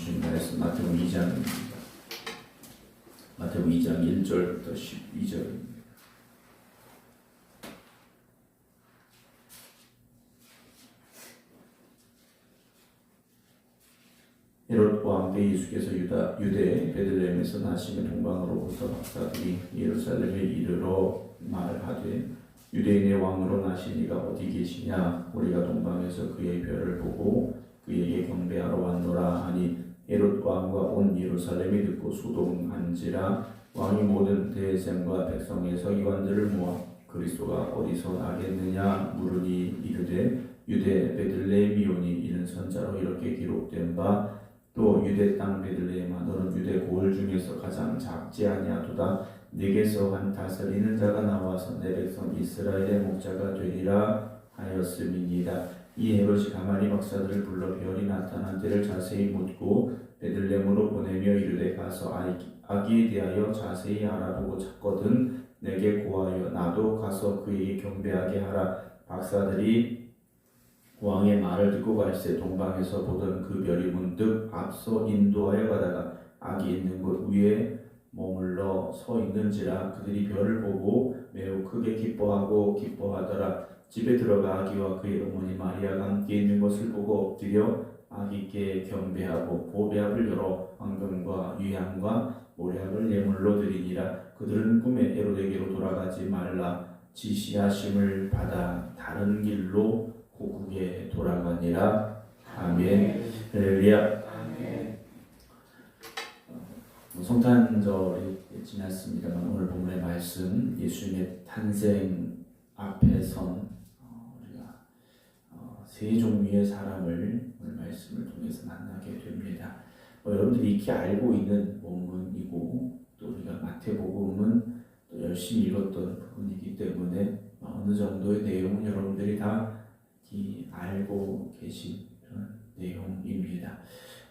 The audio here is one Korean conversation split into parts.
주신 말씀 마태복음 2장입니다. 마태복음 2장 1절부터 12절입니다. 헤롯 왕 때 예수께서 유대 베들레헴에서 나심의 동방으로부터 박사들이 예루살렘에 이르러 말하되 유대인의 왕으로 나시니가 어디 계시냐? 우리가 동방에서 그의 별을 보고 그에게 경배하러 왔노라 하니 헤롯 왕과 온 예루살렘이 듣고 소동한지라. 왕이 모든 대제사장과 백성의 서기관들을 모아 그리스도가 어디서 나겠느냐 물으니 이르되 유대 베들레헴이오니. 이는 선자로 이렇게 기록된 바 또 유대 땅 베들레헴아 너는 유대 고을 중에서 가장 작지 아니하도다. 네게서 한 다스리는 자가 나와서 내 백성 이스라엘의 목자가 되리라 하였음이니이다. 이 헤롯이 가만히 박사들을 불러 별이 나타난 때를 자세히 묻고 베들레헴으로 보내며 이르되 가서 아기에 대하여 자세히 알아보고 찾거든 내게 고하여 나도 가서 그에게 경배하게 하라. 박사들이 왕의 말을 듣고 갈새 동방에서 보던 그 별이 문득 앞서 인도하여 가다가 아기 있는 곳 위에 머물러 서 있는지라. 그들이 별을 보고 매우 크게 기뻐하더라. 집에 들어가 아기와 그의 어머니 마리아가 함께 있는 것을 보고 엎드려 아기께 경배하고 보배압을 열어 황금과 유향과 모략을 예물로 드리니라. 그들은 꿈에 헤롯에게로 돌아가지 말라 지시하심을 받아 다른 길로 고국에 돌아가니라. 아멘. 할렐루야. 성탄절이 지났습니다만 오늘 본문의 말씀 예수님의 탄생 앞에 선 우리가 세 종류의 사람을 오늘 말씀을 통해서 만나게 됩니다. 여러분들이 익히 알고 있는 본문이고 또 우리가 마태복음은 또 열심히 읽었던 부분이기 때문에 어느 정도의 내용은 여러분들이 다 알고 계신 그런 내용입니다.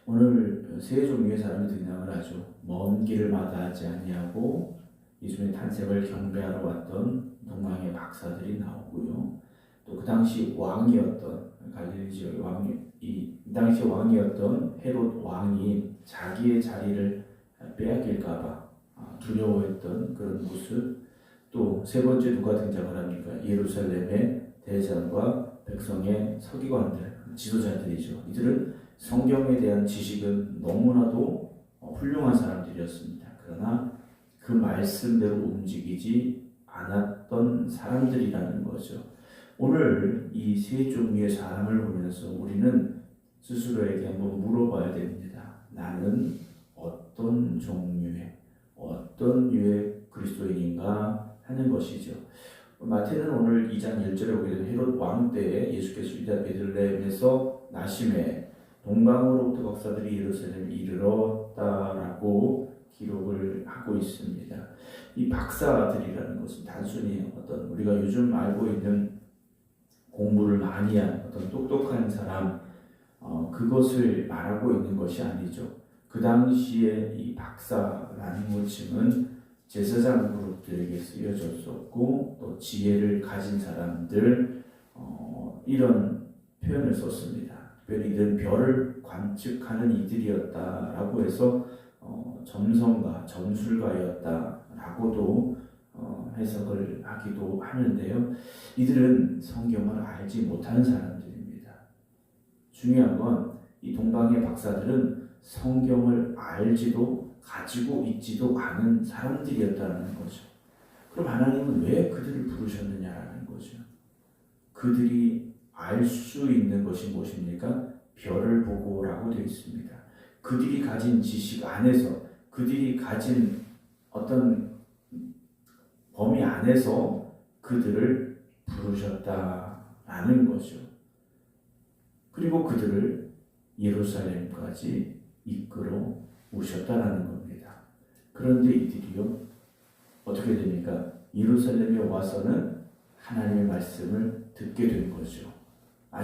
오늘 세 종류의 사람이 등장을 하죠. 먼 길을 마다하지 아니하고 예수님의 탄생을 경배하러 왔던 동방의 박사들이 나오고요. 또 그 당시 왕이었던 갈릴리 지역의 이 당시 왕이었던 헤롯 왕이 자기의 자리를 빼앗길까봐 두려워했던 그런 모습. 또 세 번째 누가 등장을 합니까? 예루살렘의 대제사장과 백성의 서기관들, 지도자들이죠. 이들은 성경에 대한 지식은 너무나도 훌륭한 사람들이었습니다. 그러나 그 말씀대로 움직이지 않았던 사람들이라는 거죠. 오늘 이 세 종류의 사람을 보면서 우리는 스스로에게 한번 물어봐야 됩니다. 나는 어떤 종류의, 어떤 류의 그리스도인인가 하는 것이죠. 마태는 오늘 2장 1절에 보게 되면 헤롯 왕 때에 예수께서 유다 베들레헴에서 나심에 동방으로부터 박사들이 예루살렘에 이르렀다라고 기록을 하고 있습니다. 이 박사들이라는 것은 단순히 어떤 우리가 요즘 알고 있는 공부를 많이 한 어떤 똑똑한 사람 그것을 말하고 있는 것이 아니죠. 그 당시에 이 박사라는 호칭은 제사장 그룹들에게 쓰여졌었고 또 지혜를 가진 사람들 이런 표현을 썼습니다. 특별히 이들은 별을 관측하는 이들이었다라고 해서 점성가, 점술가였다라고도 해석을 하기도 하는데요. 이들은 성경을 알지 못하는 사람들입니다. 중요한 건 이 동방의 박사들은 성경을 알지도 가지고 있지도 않은 사람들이었다는 거죠. 그럼 하나님은 왜 그들을 부르셨느냐라는 거죠. 그들이 알 수 있는 것이 무엇입니까? 별을 보고라고 되어 있습니다. 그들이 가진 지식 안에서, 그들이 가진 어떤 범위 안에서 그들을 부르셨다라는 거죠. 그리고 그들을 예루살렘까지 이끌어 오셨다라는 겁니다. 그런데 이들이요 어떻게 됩니까? 예루살렘에 와서는 하나님의 말씀을 듣게 된 거죠.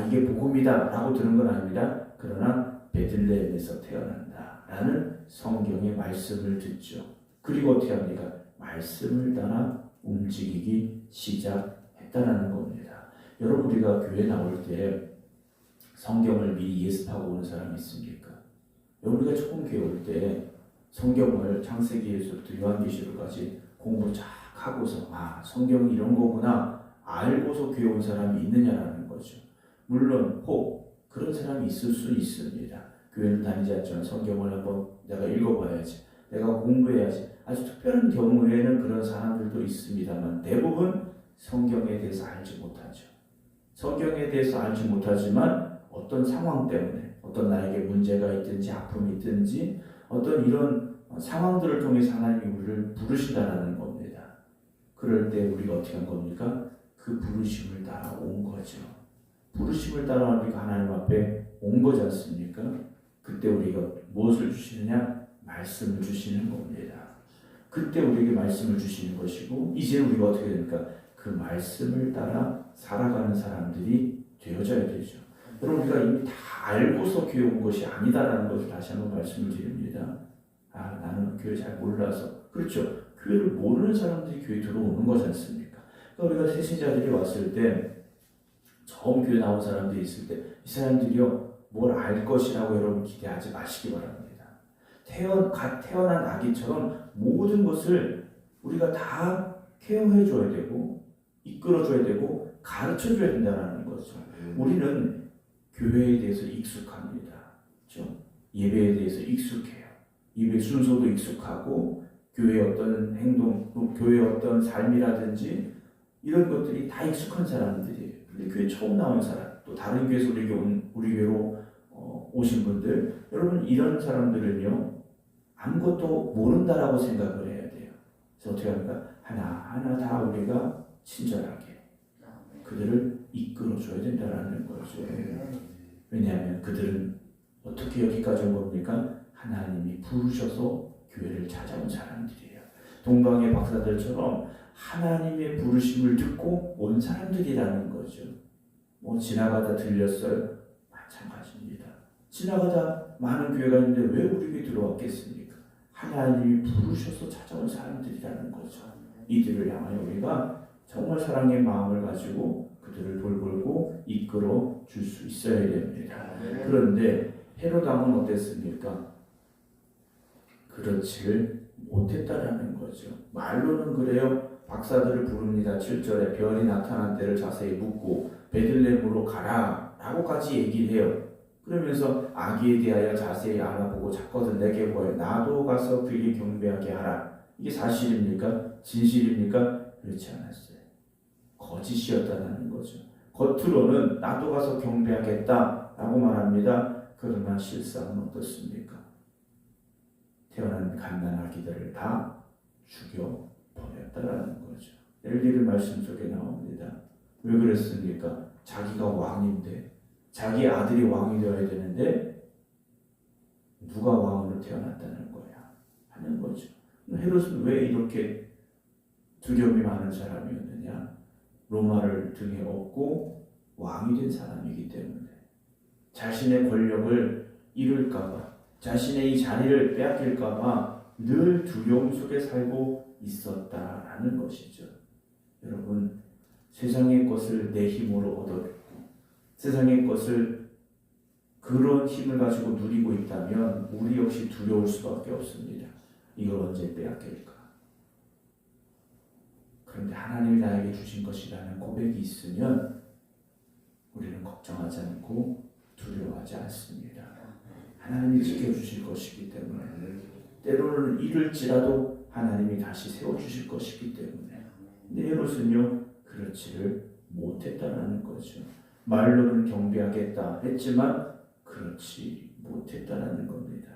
이게 복음이다 라고 들은 건 아닙니다. 그러나 베들레헴에서 태어난다 라는 성경의 말씀을 듣죠. 그리고 어떻게 합니까? 말씀을 따라 움직이기 시작했다라는 겁니다. 여러분 우리가 교회 나올 때 성경을 미리 예습하고 오는 사람이 있습니까? 우리가 처음 교회 올 때 성경을 창세기에서부터 요한계시록까지 공부 쫙 하고서 성경이 이런 거구나 알고서 교회 온 사람이 있느냐라는 거죠. 물론 혹 그런 사람이 있을 수 있습니다. 교회를 다니지 않지만 성경을 한번 내가 읽어봐야지, 내가 공부해야지. 아주 특별한 경우에는 그런 사람들도 있습니다만 대부분 성경에 대해서 알지 못하죠. 성경에 대해서 알지 못하지만 어떤 상황 때문에, 어떤 나에게 문제가 있든지 아픔이 있든지 어떤 이런 상황들을 통해서 하나님이 우리를 부르신다는 겁니다. 그럴 때 우리가 어떻게 한 겁니까? 그 부르심을 따라 온 거죠. 부르심을 따라 우리가 하나님 앞에 온 거지 않습니까? 그때 우리가 무엇을 주시느냐? 말씀을 주시는 겁니다. 그때 우리에게 말씀을 주시는 것이고, 이제 우리가 어떻게 됩니까? 그 말씀을 따라 살아가는 사람들이 되어져야 되죠. 여러분, 우리가 이미 다 알고서 교회 온 것이 아니다라는 것을 다시 한번 말씀을 드립니다. 나는 교회 잘 몰라서. 그렇죠. 교회를 모르는 사람들이 교회 들어오는 거지 않습니까? 그러니까 우리가 새신자들이 왔을 때, 처음 교회 나온 사람들이 있을 때, 이 사람들이요, 뭘 알 것이라고 여러분 기대하지 마시기 바랍니다. 갓 태어난 아기처럼 모든 것을 우리가 다 케어해 줘야 되고, 이끌어 줘야 되고, 가르쳐 줘야 된다는 거죠. 우리는 교회에 대해서 익숙합니다. 그렇죠? 예배에 대해서 익숙해요. 예배 순서도 익숙하고, 교회의 어떤 행동, 교회의 어떤 삶이라든지 이런 것들이 다 익숙한 사람들이에요. 근데 교회 처음 나온 사람, 또 다른 교회에서 우리 교회로 오신 분들, 여러분 이런 사람들은요 아무것도 모른다라고 생각을 해야 돼요. 그래서 어떻게 합니까? 하나하나 다 우리가 친절하게 그들을 이끌어줘야 된다는 거죠. 왜냐하면 그들은 어떻게 여기까지 온 겁니까? 하나님이 부르셔서 교회를 찾아온 사람들이에요. 동방의 박사들처럼 하나님의 부르심을 듣고 온 사람들이라는 거죠. 지나가다 들렸어요? 마찬가지입니다. 지나가다 많은 교회가 있는데 왜 우리 교회 들어왔겠습니까? 하나님이 부르셔서 찾아온 사람들이라는 거죠. 이들을 향하여 우리가 정말 사랑의 마음을 가지고 그들을 돌보고 이끌어 줄 수 있어야 됩니다. 그런데 헤롯 왕은 어땠습니까? 그렇지를 못했다라는 거죠. 말로는 그래요. 박사들을 부릅니다. 7절에 별이 나타난 때를 자세히 묻고 베들레헴으로 가라 라고까지 얘기를 해요. 그러면서 아기에 대하여 자세히 알아보고 찾거든 내게 보여 나도 가서 그에게 경배하게 하라. 이게 사실입니까? 진실입니까? 그렇지 않았어요. 거짓이었다는 거죠. 겉으로는 나도 가서 경배하겠다 라고 말합니다. 그러나 실상은 어떻습니까? 태어난 갓난아기들을 다 죽여버렸다라는 거죠. 엘리의 말씀 속에 나옵니다. 왜 그랬습니까? 자기가 왕인데, 자기 아들이 왕이 되어야 되는데 누가 왕으로 태어났다는 거야 하는 거죠. 헤롯은 왜 이렇게 두려움이 많은 사람이었느냐? 로마를 등에 업고 왕이 된 사람이기 때문에 자신의 권력을 잃을까봐, 자신의 이 자리를 빼앗길까봐 늘 두려움 속에 살고 있었다라는 것이죠. 여러분, 세상의 것을 내 힘으로 얻어냈고 세상의 것을 그런 힘을 가지고 누리고 있다면 우리 역시 두려울 수밖에 없습니다. 이걸 언제 빼앗길까? 그런데 하나님이 나에게 주신 것이라는 고백이 있으면 우리는 걱정하지 않고 두려워하지 않습니다. 하나님이 지켜주실 것이기 때문에, 때로는 잃을지라도 하나님이 다시 세워주실 것이기 때문에. 근데 헤롯은요 그렇지를 못했다라는 거죠. 말로는 경배하겠다 했지만 그렇지 못했다라는 겁니다.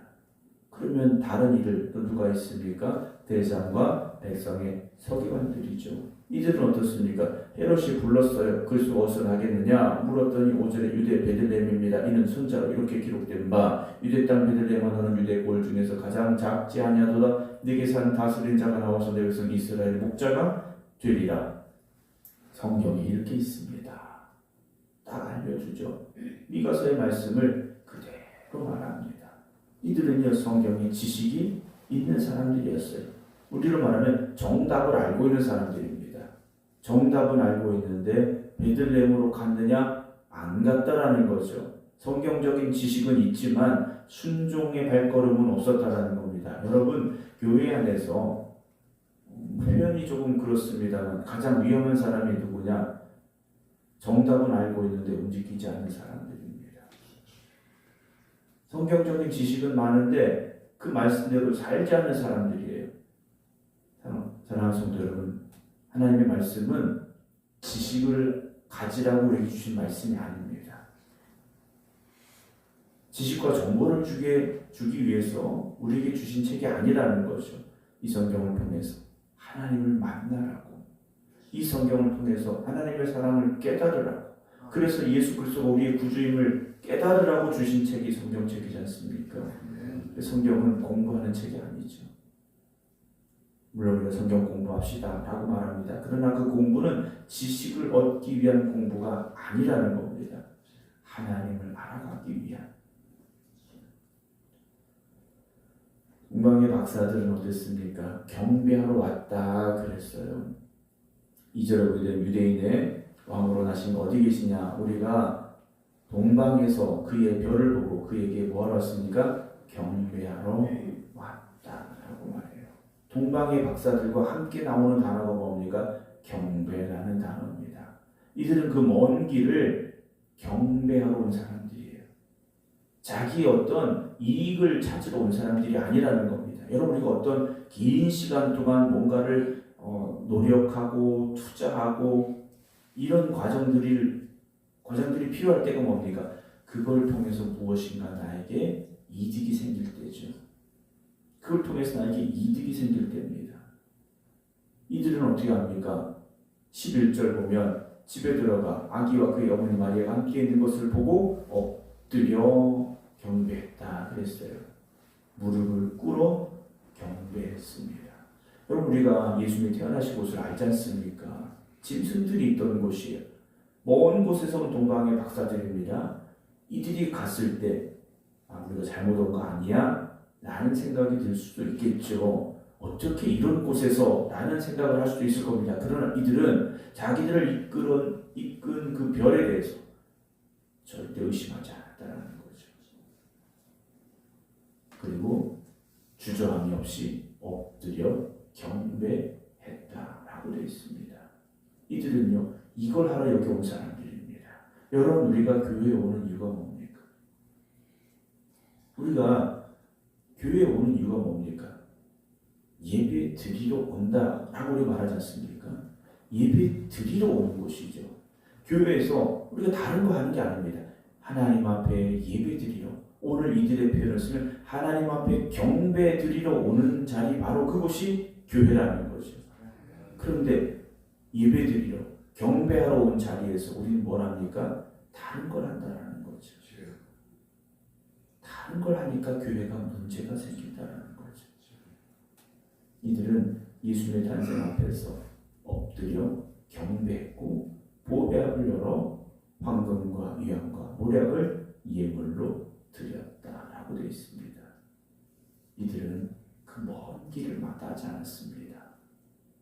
그러면 다른 이들 또 누가 있습니까? 대장과 백성의 서기관들이죠. 이들은 어떻습니까? 헤롯이 불렀어요. 글쎄 어디서 나겠느냐 물었더니 5절에 유대 베들레헴입니다. 이는 손자로 이렇게 기록된 바 유대 땅 베들레헴아 너는 유대 골 중에서 가장 작지 아니하도다. 네게 사는 다스린 자가 나와서 내 백성 이스라엘 목자가 되리라. 성경에 이렇게 있습니다. 딱 알려주죠. 미가서의 말씀을 그대로 말합니다. 이들은요 성경의 지식이 있는 사람들이었어요. 우리로 말하면 정답을 알고 있는 사람들입니다. 정답은 알고 있는데 베들레헴으로 갔느냐? 안 갔다라는 거죠. 성경적인 지식은 있지만 순종의 발걸음은 없었다라는 겁니다. 여러분, 교회 안에서 표현이 조금 그렇습니다만 가장 위험한 사람이 누구냐? 정답은 알고 있는데 움직이지 않는 사람들입니다. 성경적인 지식은 많은데 그 말씀대로 살지 않는 사람들이에요. 사랑하는 성도 여러분, 하나님의 말씀은 지식을 가지라고 우리에게 주신 말씀이 아닙니다. 지식과 정보를 주기 위해서 우리에게 주신 책이 아니라는 거죠. 이 성경을 통해서 하나님을 만나라고, 이 성경을 통해서 하나님의 사랑을 깨달으라고, 그래서 예수 그리스도가 우리의 구주임을 깨달으라고 주신 책이 성경책이지 않습니까? 성경은 공부하는 책이 아니죠. 물론 우리가 성경 공부합시다 라고 말합니다. 그러나 그 공부는 지식을 얻기 위한 공부가 아니라는 겁니다. 하나님을 알아가기 위한. 동방의 박사들은 어땠습니까? 경배하러 왔다 그랬어요. 2절에 보게 되면 유대인의 왕으로 나신 어디 계시냐? 우리가 동방에서 그의 별을 보고 그에게 뭐하러 왔습니까? 경배하러 왔다라고 말해요. 동방의 박사들과 함께 나오는 단어가 뭡니까? 경배라는 단어입니다. 이들은 그 먼 길을 경배하러 온 사람들이에요. 자기 어떤 이익을 찾으러 온 사람들이 아니라는 겁니다. 여러분, 우리가 어떤 긴 시간 동안 뭔가를 노력하고 투자하고 이런 과정들이 필요할 때가 뭡니까? 그걸 통해서 무엇인가 나에게 이득이 생길 때죠. 그걸 통해서 나에게 이득이 생길 때입니다. 이들은 어떻게 합니까? 11절 보면 집에 들어가 아기와 그의 어머니 마리아가 함께 있는 것을 보고 엎드려 경배했다 그랬어요. 무릎을 꿇어 경배했습니다. 여러분, 우리가 예수님이 태어나신 곳을 알지 않습니까? 짐승들이 있던 곳이에요. 먼 곳에서 온 동방의 박사들입니다. 이들이 갔을 때 우리가 잘못 온 거 아니야? 라는 생각이 들 수도 있겠죠. 어떻게 이런 곳에서? 라는 생각을 할 수도 있을 겁니다. 그러나 이들은 자기들을 이끈 그 별에 대해서 절대 의심하지 않았다는 거죠. 그리고 주저함이 없이 엎드려 경배했다라고 되어 있습니다. 이들은요, 이걸 하러 여기 온 사람들입니다. 여러분, 우리가 교회에 오는 이유가 뭡니까? 우리가 교회에 오는 이유가 뭡니까? 예배 드리러 온다라고 우리 말하지 않습니까? 예배 드리러 오는 곳이죠. 교회에서 우리가 다른 거 하는 게 아닙니다. 하나님 앞에 예배 드리러, 오늘 이들의 표현을 쓰면 하나님 앞에 경배 드리러 오는 자리, 바로 그곳이 교회라는 거죠. 그런데 예배 드리러, 경배하러 온 자리에서 우리는 뭘 합니까? 다른 걸 한다라는 거죠. 다른 걸 하니까 교회가 문제가 생긴다라는 거죠. 이들은 예수님의 탄생 앞에서 엎드려 경배했고 보배압을 열어 황금과 위안과 모략을 예물로 드렸다라고 되어 있습니다. 이들은 그 먼 길을 마다하지 않았습니다.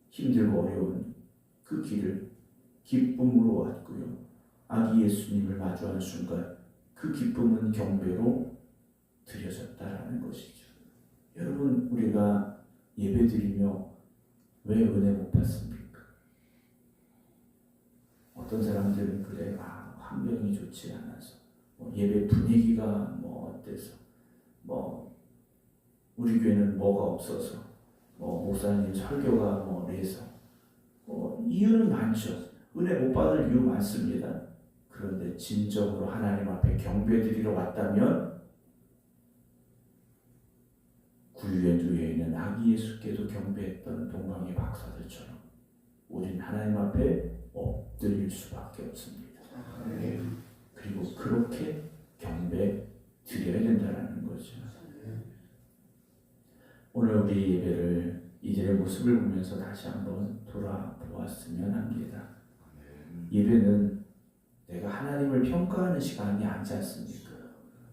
힘들고 어려운 그 길을 기쁨으로 왔고요. 아기 예수님을 마주하는 순간 그 기쁨은 경배로 드려졌다라는 것이죠. 여러분, 우리가 예배드리며 왜 은혜 못 받습니까? 어떤 사람들은 그래, 환경이 좋지 않아서, 예배 분위기가 어때서, 우리 교회는 뭐가 없어서, 목사님 설교가 그래서, 이유는 많죠. 은혜 못 받을 이유 많습니다. 그런데 진정으로 하나님 앞에 경배드리러 왔다면 구유에 있는 아기 예수께도 경배했던 동방의 박사들처럼 우린 하나님 앞에 엎드릴 수밖에 없습니다. 그리고 그렇게 경배 드려야 된다는 거죠. 오늘 우리 예배를 이들의 모습을 보면서 다시 한번 돌아보았으면 합니다. 예배는 내가 하나님을 평가하는 시간이 아니지 않습니까?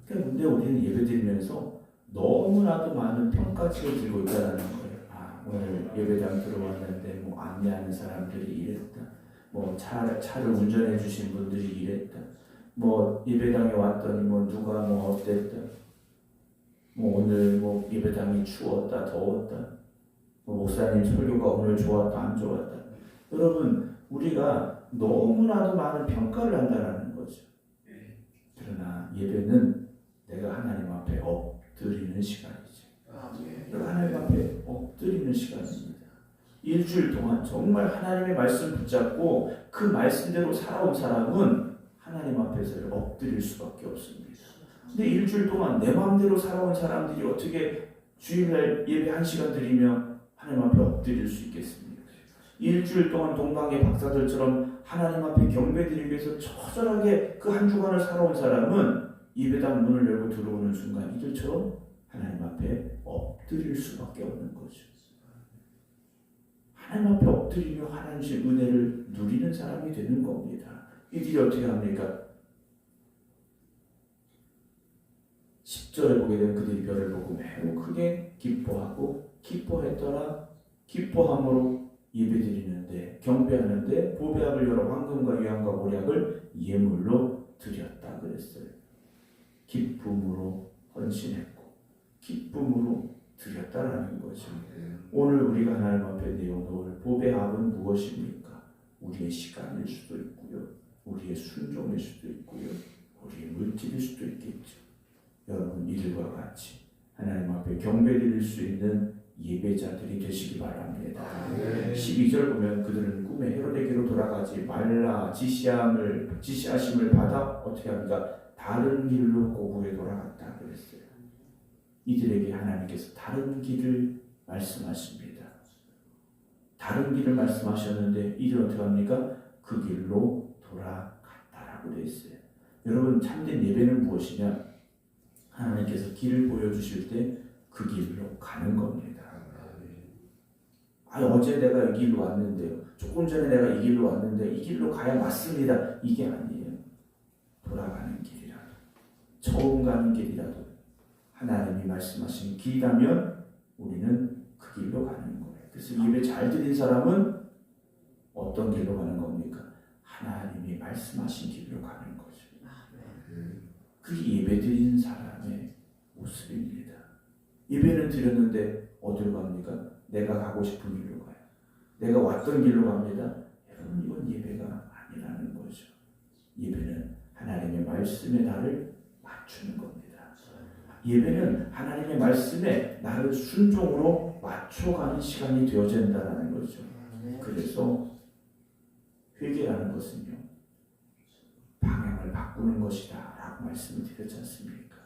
그런데 우리는 예배 드리면서 너무나도 많은 평가치를 들고 있다는 거예요. 오늘 예배당 들어왔는데 안내하는 사람들이 이랬다. 차를 운전해 주신 분들이 이랬다. 뭐 예배당에 왔더니 뭐 누가 뭐 어땠다, 뭐 오늘 뭐 예배당이 추웠다 더웠다, 뭐 목사님 설교가 오늘 좋았다 안 좋았다. 여러분, 우리가 너무나도 많은 평가를 한다는 거죠. 그러나 예배는 내가 하나님 앞에 엎드리는 시간이죠. 내가 하나님 앞에 엎드리는 시간입니다. 일주일 동안 정말 하나님의 말씀 붙잡고 그 말씀대로 살아온 사람은 하나님 앞에서 엎드릴 수밖에 없습니다. 근데 일주일 동안 내 마음대로 살아온 사람들이 어떻게 주일날 예배 1시간 드리며 하나님 앞에 엎드릴 수 있겠습니까? 일주일 동안 동방의 박사들처럼 하나님 앞에 경배드리기 위해서 처절하게 그 한 주간을 살아온 사람은 예배당 문을 열고 들어오는 순간 이들처럼 하나님 앞에 엎드릴 수밖에 없는 거죠. 하나님 앞에 엎드리며 하나님의 은혜를 누리는 사람이 되는 겁니다. 이들이 어떻게 합니까? 10절에 보게 되면 그들이 별을 보고 매우 크게 기뻐하고 기뻐했더라. 기뻐함으로 예배드리는데 경배하는데 보배합을 열어 황금과 유황과 모략을 예물로 드렸다 그랬어요. 기쁨으로 헌신했고 기쁨으로 드렸다라는 거죠. 오늘 우리가 하나님 앞에 내어놓을 보배합은 무엇입니까? 우리의 시간일 수도 있고요, 우리의 순종일 수도 있고요, 우리의 물질일 수도 있겠죠. 여러분, 이들과 같이 하나님 앞에 경배드릴 수 있는 예배자들이 되시기 바랍니다. 12절 보면 그들은 꿈에 헤로데게로 돌아가지 말라 지시하심을 받아 어떻게 합니까? 다른 길로 고국에 돌아갔다 그랬어요. 이들에게 하나님께서 다른 길을 말씀하십니다. 다른 길을 말씀하셨는데 이들 어떻게 합니까? 그 길로 돌아갔다라고 되어 있어요. 여러분, 참된 예배는 무엇이냐? 하나님께서 길을 보여주실 때 그 길로 가는 겁니다. 어제 내가 이 길로 왔는데요, 조금 전에 내가 이 길로 왔는데 이 길로 가야 맞습니다. 이게 아니에요. 돌아가는 길이라도, 처음 가는 길이라도 하나님이 말씀하신 길이라면 우리는 그 길로 가는 거예요. 그래서 예배 잘 드린 사람은 어떤 길로 가는 겁니까? 하나님이 말씀하신 길로 가는 거죠. 그게 예배 드리는 사람의 모습입니다. 예배는 드렸는데 어디로 갑니까? 내가 가고 싶은 길로 가요. 내가 왔던 길로 갑니다. 여러분, 이건 예배가 아니라는 거죠. 예배는 하나님의 말씀에 나를 맞추는 겁니다. 예배는 하나님의 말씀에 나를 순종으로 맞춰가는 시간이 되어야 된다는 거죠. 그래서 회개라는 것은요, 방향을 바꾸는 것이다 라고 말씀을 드렸지 않습니까?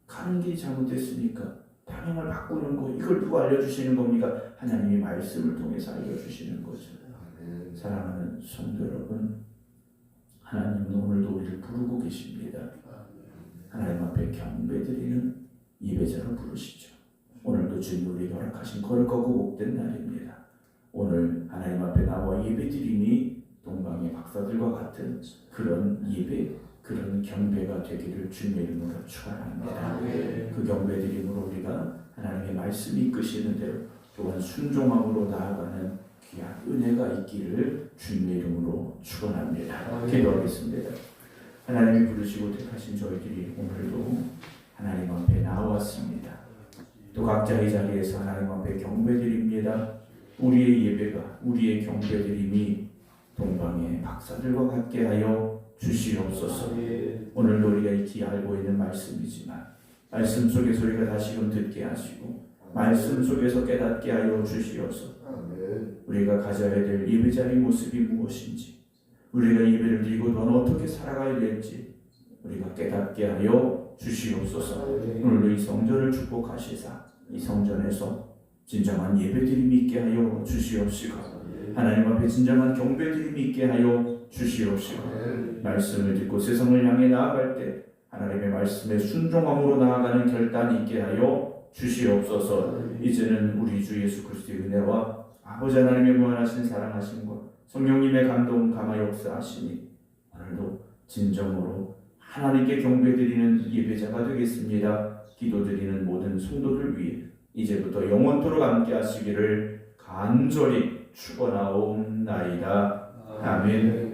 가는 길이 잘못됐으니까 방향을 바꾸는 거, 이걸 누가 알려주시는 겁니까? 하나님의 말씀을 통해서 알려주시는 거죠. 사랑하는 성도 여러분, 하나님은 오늘도 우리를 부르고 계십니다. 하나님 앞에 경배드리는 예배자로 부르시죠. 오늘도 주님 우리 허락하신 거룩하고 복된 날입니다. 오늘 하나님 앞에 나와 예배드림이 동방의 박사들과 같은 그런 예배, 그런 경배가 되기를 주님의 이름으로 축원합니다. 그 경배드림으로 우리가 하나님의 말씀이 이끄시는 대로 또한 순종함으로 나아가는 귀한 은혜가 있기를 주님의 이름으로 축원합니다. 기도하겠습니다. 하나님이 부르시고 택하신 저희들이 오늘도 하나님 앞에 나왔습니다. 또 각자의 자리에서 하나님 앞에 경배드립니다. 우리의 예배가, 우리의 경배드림이 동방의 박사들과 같게 하여 주시옵소서. 오늘도 우리가 익히 알고 있는 말씀이지만 말씀 속에서 우리가 다시금 듣게 하시고 말씀 속에서 깨닫게 하여 주시옵소서. 우리가 가져야 될 예배자의 모습이 무엇인지, 우리가 예배를 드리고 또한 어떻게 살아가야 될지 우리가 깨닫게 하여 주시옵소서. 오늘도 이 성전을 축복하시사 이 성전에서 진정한 예배드림이 있게 하여 주시옵시고 하나님 앞에 진정한 경배드림이 있게 하여 주시옵시고 말씀을 듣고 세상을 향해 나아갈 때 하나님의 말씀에 순종함으로 나아가는 결단이 있게 하여 주시옵소서. 이제는 우리 주 예수 그리스도의 은혜와 아버지 하나님의 무한하신 사랑하심과 성령님의 감동 감화 역사하시니 오늘도 진정으로 하나님께 경배드리는 예배자가 되겠습니다. 기도드리는 모든 성도들 위해 이제부터 영원토록 함께 하시기를 간절히 축원하옵나이다. 아멘.